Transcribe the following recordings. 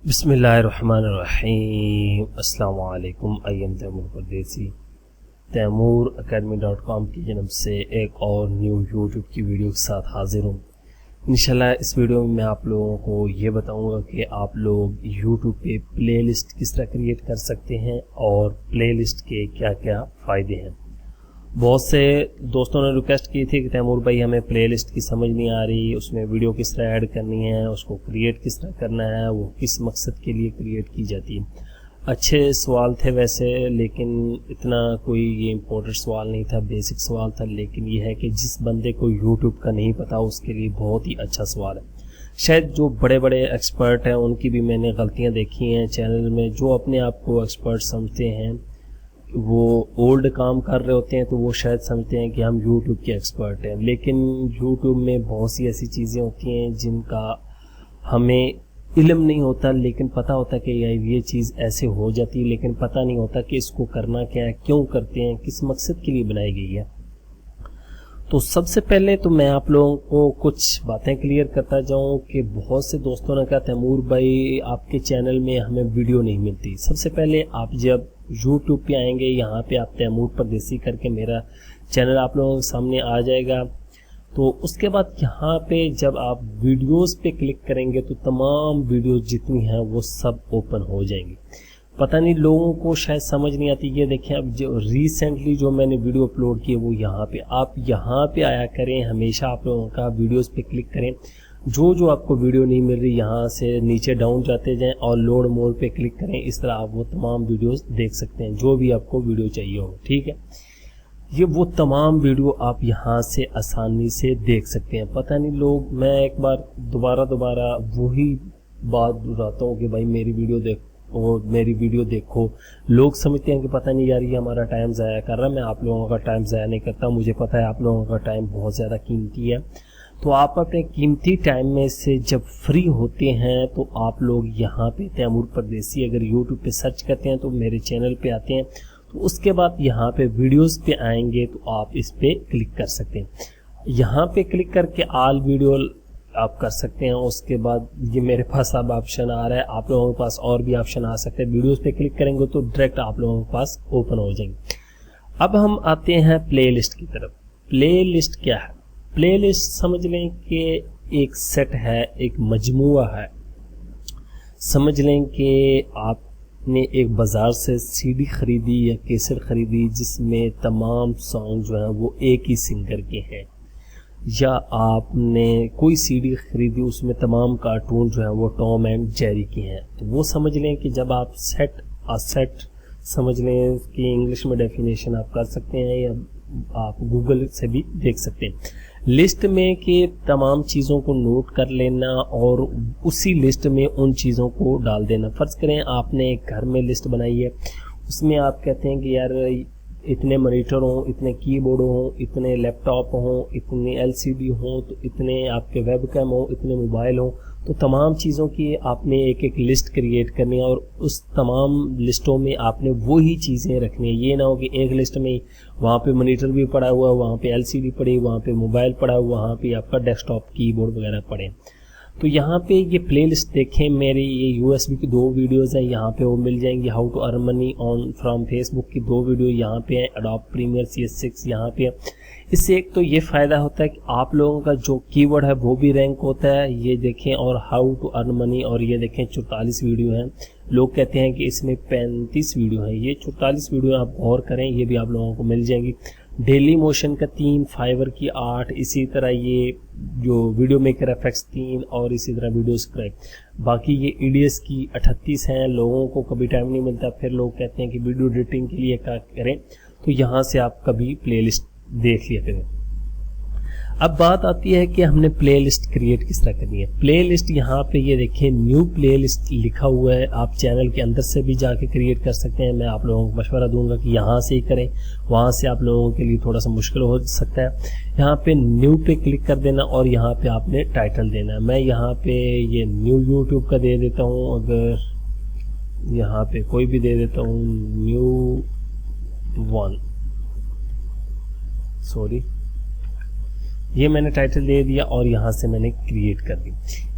बिस्मिल्लाहिर्रहमानिर्रहीम। अस्सलाम वालेकुम। आई एम तैमूर परदेसी। तैमूर academy.com की जन्म से एक और न्यू यूट्यूब की वीडियो के साथ हाजिर हूँ। इंशाल्लाह इस वीडियो में मैं आप लोगों को ये बताऊंगा कि आप लोग यूट्यूब पे प्लेलिस्ट किस तरह क्रिएट कर सकते हैं और प्लेलिस्ट के क्या क्या फ़ायदे हैं। बहुत से दोस्तों ने रिक्वेस्ट की थी कि तैमूर भाई हमें प्लेलिस्ट की समझ नहीं आ रही, उसमें वीडियो किस तरह ऐड करनी है, उसको क्रिएट किस तरह करना है, वो किस मकसद के लिए क्रिएट की जाती है। अच्छे सवाल थे वैसे, लेकिन इतना कोई ये इम्पोर्टेंट सवाल नहीं था, बेसिक सवाल था। लेकिन ये है कि जिस बंदे को यूट्यूब का नहीं पता उसके लिए बहुत ही अच्छा सवाल है। शायद जो बड़े बड़े एक्सपर्ट हैं उनकी भी मैंने गलतियाँ देखी हैं चैनल में। जो अपने आप को एक्सपर्ट समझते हैं वो ओल्ड काम कर रहे होते हैं, तो वो शायद समझते हैं कि हम यूट्यूब के एक्सपर्ट हैं। लेकिन यूट्यूब में बहुत सी ऐसी चीज़ें होती हैं जिनका हमें इल्म नहीं होता, लेकिन पता होता है कि ये चीज़ ऐसे हो जाती है, लेकिन पता नहीं होता कि इसको करना क्या है, क्यों करते हैं, किस मकसद के लिए बनाई गई है। तो सबसे पहले तो मैं आप लोगों को कुछ बातें क्लियर करता जाऊं कि बहुत से दोस्तों ने कहा तैमूर भाई आपके चैनल में हमें वीडियो नहीं मिलती। सबसे पहले आप जब यूट्यूब पे आएंगे, यहाँ पे आप तैमूर परदेसी करके मेरा चैनल आप लोगों के सामने आ जाएगा। तो उसके बाद यहाँ पे जब आप वीडियोस पे क्लिक करेंगे तो तमाम वीडियोस जितनी हैं वो सब ओपन हो जाएंगी। पता नहीं लोगों को शायद समझ नहीं आती। ये देखें, अब जो रिसेंटली जो मैंने वीडियो अपलोड की है वो यहाँ पे, आप यहाँ पे आया करें, हमेशा आप लोगों का वीडियोस पे क्लिक करें। जो आपको वीडियो नहीं मिल रही यहाँ से नीचे डाउन जाते जाएं और लोड मोर पे क्लिक करें। इस तरह आप वो तमाम वीडियोस देख सकते हैं जो भी आपको वीडियो चाहिए हो। ठीक है, ये वो तमाम वीडियो आप यहाँ से आसानी से देख सकते हैं। पता नहीं लोग, मैं एक बार दोबारा वही बात दोहराता हूँ कि भाई मेरी वीडियो देखो। लोग समझते हैं कि पता नहीं यार ये हमारा टाइम ज़ाया कर रहा है। मैं आप लोगों का टाइम ज़ाया नहीं करता, मुझे पता है आप लोगों का टाइम बहुत ज़्यादा कीमती है। तो आप अपने कीमती टाइम में से जब फ्री होते हैं तो आप लोग यहाँ पे तैमूर परदेसी अगर यूट्यूब पे सर्च करते हैं तो मेरे चैनल पे आते हैं। तो उसके बाद यहाँ पे वीडियोस पे आएंगे तो आप इस पे क्लिक कर सकते हैं। यहाँ पे क्लिक करके ऑल वीडियो आप कर सकते हैं। उसके बाद ये मेरे पास अब ऑप्शन आ रहा है, आप लोगों के पास और भी ऑप्शन आ सकते हैं। वीडियोस पे क्लिक करेंगे तो डायरेक्ट आप लोगों के पास ओपन हो जाएंगे। अब हम आते हैं प्लेलिस्ट की तरफ। प्लेलिस्ट क्या है? प्लेलिस्ट समझ लें कि एक सेट है, एक मजमुआ है। समझ लें कि आपने एक बाज़ार से सीडी खरीदी या कैसेट खरीदी जिसमें तमाम सॉन्ग जो हैं वो एक ही सिंगर के हैं, या आपने कोई सीडी खरीदी उसमें तमाम कार्टून जो हैं वो टॉम एंड जेरी के हैं। तो वो समझ लें कि जब आप सेट समझ लें कि इंग्लिश में डेफिनेशन आप कर सकते हैं या आप गूगल से भी देख सकते हैं। लिस्ट में कि तमाम चीज़ों को नोट कर लेना और उसी लिस्ट में उन चीज़ों को डाल देना। फ़र्ज़ करें आपने एक घर में लिस्ट बनाई है, उसमें आप कहते हैं कि यार इतने मॉनिटर हों, इतने कीबोर्ड हों, इतने लैपटॉप हों, इतने एलसीडी हों, तो इतने आपके वेबकैम हों, इतने मोबाइल हों। तो तमाम चीज़ों की आपने एक एक लिस्ट क्रिएट करनी है और उस तमाम लिस्टों में आपने वही चीज़ें रखनी है। ये ना हो कि एक लिस्ट में वहाँ पे मॉनिटर भी पड़ा हुआ है, वहाँ पे एलसीडी पड़ी, वहाँ पे मोबाइल पड़ा हुआ, वहाँ पे आपका डेस्कटॉप कीबोर्ड वगैरह पड़े। तो यहाँ पे ये प्लेलिस्ट देखें, मेरी ये यूएसबी की 2 वीडियोज़ हैं, यहाँ पे वो मिल जाएंगी। How to earn money on from Facebook की 2 वीडियो यहाँ पे हैं। एडोब प्रीमियर CS6 यहाँ पे है। इससे एक तो ये फ़ायदा होता है कि आप लोगों का जो कीवर्ड है वो भी रैंक होता है, ये देखें। और हाउ टू अर्न मनी, और ये देखें 44 वीडियो हैं। लोग कहते हैं कि इसमें 35 वीडियो हैं, ये 44 वीडियो आप गौर करें, ये भी आप लोगों को मिल जाएंगी। डेली मोशन का 3, फाइवर की 8, इसी तरह ये जो वीडियो मेकर एफएक्स 3 और इसी तरह वीडियो स्क्रैप। बाकी ये EDS की 38 हैं। लोगों को कभी टाइम नहीं मिलता, फिर लोग कहते हैं कि वीडियो एडिटिंग के लिए क्या करें, तो यहाँ से आप कभी प्लेलिस्ट देख लिया करें। अब बात आती है कि हमने प्लेलिस्ट क्रिएट किस तरह करनी है। प्लेलिस्ट यहाँ पे ये देखें, न्यू प्लेलिस्ट लिखा हुआ है। आप चैनल के अंदर से भी जाके क्रिएट कर सकते हैं। मैं आप लोगों को मशवरा दूंगा कि यहाँ से ही करें, वहाँ से आप लोगों के लिए थोड़ा सा मुश्किल हो सकता है। यहाँ पे न्यू पे क्लिक कर देना और यहाँ पे आपने टाइटल देना है। मैं यहाँ पे ये न्यू यूट्यूब का दे देता हूँ, अगर यहाँ पे कोई भी दे देता हूँ, न्यू 1, सॉरी ये मैंने टाइटल दे दिया और यहाँ से मैंने क्रिएट कर दी।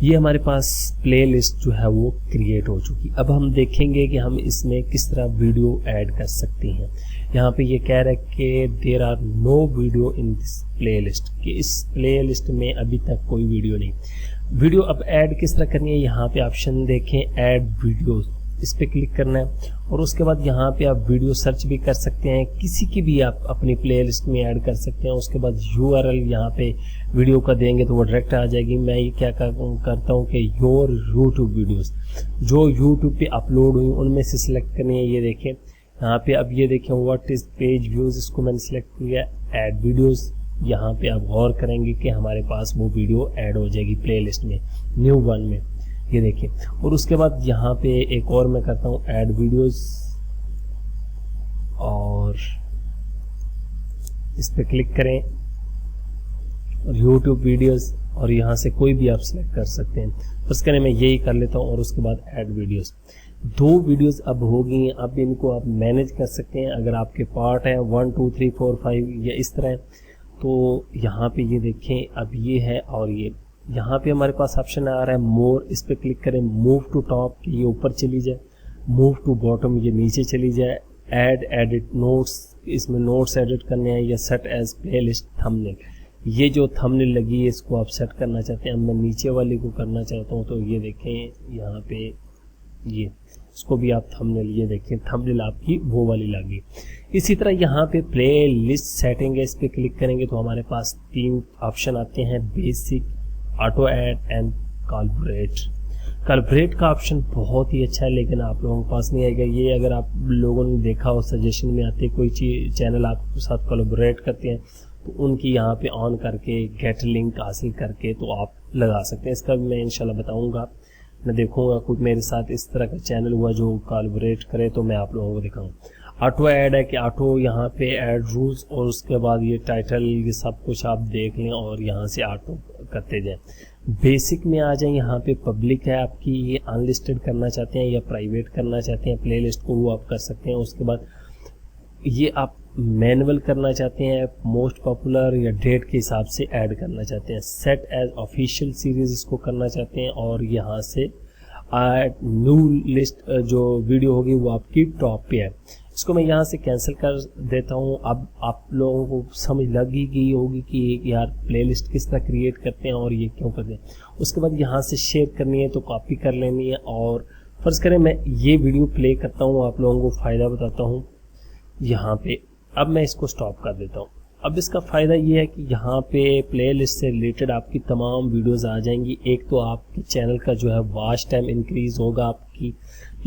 ये हमारे पास प्लेलिस्ट जो है वो क्रिएट हो चुकी। अब हम देखेंगे कि हम इसमें किस तरह वीडियो ऐड कर सकते हैं। यहाँ पे ये कह रहा है कि there are no video in this playlist, कि इस प्लेलिस्ट में अभी तक कोई वीडियो नहीं। वीडियो अब ऐड किस तरह करनी है, यहाँ पे ऑप्शन देखें ऐड वीडियोस, इस पे क्लिक करना है और उसके बाद यहाँ पे आप वीडियो सर्च भी कर सकते हैं, किसी की भी आप अपनी प्लेलिस्ट में ऐड कर सकते हैं। उसके बाद URL यहाँ पे वीडियो का देंगे तो वो डायरेक्ट आ जाएगी। मैं ये क्या करता हूँ कि योर यूट्यूब वीडियोस जो यूट्यूब पे अपलोड हुई उनमें से सिलेक्ट करनी है। ये देखें यहाँ पे, अब ये देखें व्हाट इज पेज व्यूज, इसको मैंने सिलेक्ट किया, ऐड वीडियोस। यहाँ पे आप गौर करेंगे कि हमारे पास वो वीडियो ऐड हो जाएगी प्लेलिस्ट में, न्यू वन में, ये देखिए। और उसके बाद यहाँ पे एक और मैं करता हूँ ऐड वीडियोस और इस पे क्लिक करें और यूट्यूब वीडियोस, और यहाँ से कोई भी आप सिलेक्ट कर सकते हैं। बस करें मैं यही कर लेता हूँ और उसके बाद ऐड वीडियोस। 2 वीडियोस अब हो गई हैं। अब इनको आप मैनेज कर सकते हैं। अगर आपके पार्ट है 1 2 3 4 5 या इस तरह, तो यहाँ पे ये देखें अब ये है और ये यहाँ पे हमारे पास ऑप्शन आ रहा है मोर, इस पे क्लिक करें, मूव टू टॉप ये ऊपर चली जाए, मूव टू बॉटम ये नीचे चली जाए, ऐड एडिट नोट्स, इसमें नोट्स एडिट करने हैं, या सेट एज प्लेलिस्ट थंबनेल, ये जो थंबनेल लगी है इसको आप सेट करना चाहते हैं। मैं नीचे वाली को करना चाहता हूँ तो ये देखें यहाँ पे ये, इसको भी आप थंबनेल, ये देखें थंबनेल आपकी वो वाली लगी। इसी तरह यहाँ पे प्ले लिस्ट सेटिंग है, इस पे क्लिक करेंगे तो हमारे पास 3 ऑप्शन आते हैं, बेसिक, ऑटो ऐड एंड कॉलबरेट। कॉलबरेट का ऑप्शन बहुत ही अच्छा है लेकिन आप लोगों के पास नहीं आएगा। ये अगर आप लोगों ने देखा हो सजेशन में आते कोई चैनल आपके साथ कॉलबरेट करते हैं तो उनकी यहाँ पे ऑन करके गेट लिंक हासिल करके तो आप लगा सकते हैं। इसका भी मैं इंशाल्लाह बताऊंगा, मैं देखूंगा कुछ मेरे साथ इस तरह का चैनल हुआ जो कॉलबरेट करे तो मैं आप लोगों को दिखाऊँ। ऑटो ऐड है कि ऑटो यहाँ पे ऐड रूल्स और उसके बाद ये टाइटल ये सब कुछ आप देख लें और यहाँ से ऑटो करते जाएं। बेसिक में आ जाए, यहाँ पे पब्लिक है आपकी, ये अनलिस्टेड करना चाहते हैं या प्राइवेट करना चाहते हैं प्लेलिस्ट को वो आप कर सकते हैं। उसके बाद ये आप मैनुअल करना चाहते हैं, मोस्ट पॉपुलर या डेट के हिसाब से ऐड करना चाहते हैं। सेट एज ऑफिशियल सीरीज इसको करना चाहते हैं और यहाँ से न्यू लिस्ट जो वीडियो होगी वो आपकी टॉप पे है। इसको मैं यहाँ से कैंसिल कर देता हूँ। अब आप लोगों को समझ लग ही गई होगी कि यार प्लेलिस्ट किस तरह क्रिएट करते हैं और ये क्यों करते हैं। उसके बाद यहाँ से शेयर करनी है तो कॉपी कर लेनी है और फर्ज करें मैं ये वीडियो प्ले करता हूँ, आप लोगों को फ़ायदा बताता हूँ यहाँ पे। अब मैं इसको स्टॉप कर देता हूँ। अब इसका फ़ायदा ये है कि यहाँ पे प्लेलिस्ट से रिलेटेड आपकी तमाम वीडियोस आ जाएंगी। एक तो आपके चैनल का जो है वॉच टाइम इंक्रीज़ होगा, आपकी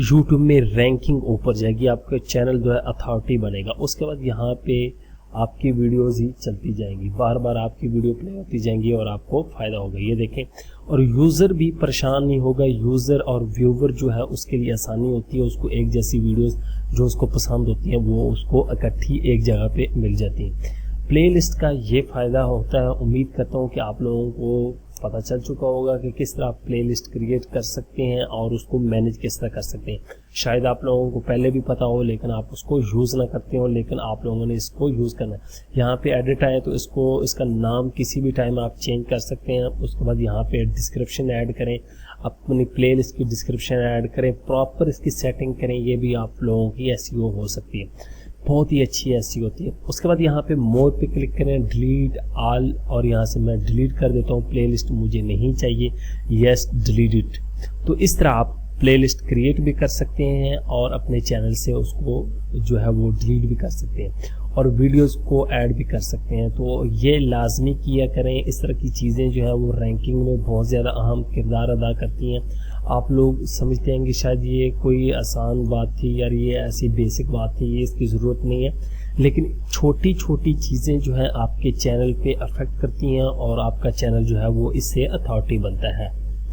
यूट्यूब में रैंकिंग ऊपर जाएगी, आपका चैनल जो है अथॉरिटी बनेगा। उसके बाद यहाँ पे आपकी वीडियोस ही चलती जाएंगी, बार बार आपकी वीडियो प्ले होती जाएंगी और आपको फ़ायदा होगा। ये देखें, और यूज़र भी परेशान नहीं होगा। यूज़र और व्यूवर जो है उसके लिए आसानी होती है, उसको एक जैसी वीडियोस जो उसको पसंद होती हैं वो उसको इकट्ठी एक जगह पे मिल जाती हैं। प्लेलिस्ट का ये फ़ायदा होता है। उम्मीद करता हूँ कि आप लोगों को पता चल चुका होगा कि किस तरह आप प्लेलिस्ट क्रिएट कर सकते हैं और उसको मैनेज किस तरह कर सकते हैं। शायद आप लोगों को पहले भी पता हो लेकिन आप उसको यूज़ ना करते हो, लेकिन आप लोगों ने इसको यूज़ करना है। यहाँ पे एडिट आए तो इसका नाम किसी भी टाइम आप चेंज कर सकते हैं। उसके बाद यहाँ पे डिस्क्रिप्शन ऐड करें, अपनी प्लेलिस्ट की डिस्क्रिप्शन ऐड करें, प्रॉपर इसकी सेटिंग करें। ये भी आप लोगों की एसईओ हो सकती है, बहुत ही अच्छी ऐसी होती है। उसके बाद यहाँ पे मोर पे क्लिक करें, डिलीट ऑल, और यहाँ से मैं डिलीट कर देता हूँ, प्लेलिस्ट मुझे नहीं चाहिए, यस डिलीट इट। तो इस तरह आप प्लेलिस्ट क्रिएट भी कर सकते हैं और अपने चैनल से उसको जो है वो डिलीट भी कर सकते हैं और वीडियोस को ऐड भी कर सकते हैं। तो ये लाजमी किया करें। इस तरह की चीज़ें जो है वो रैंकिंग में बहुत ज़्यादा अहम किरदार अदा करती हैं। आप लोग समझते हैं कि शायद ये कोई आसान बात थी यार, ये ऐसी बेसिक बात थी, ये इसकी ज़रूरत नहीं है, लेकिन छोटी छोटी चीज़ें जो है आपके चैनल पे अफेक्ट करती हैं और आपका चैनल जो है वो इससे अथॉरिटी बनता है।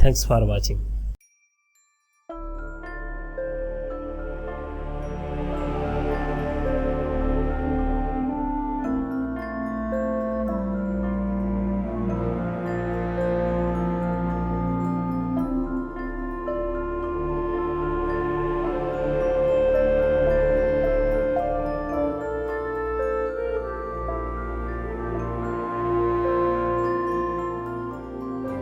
Thanks for watching.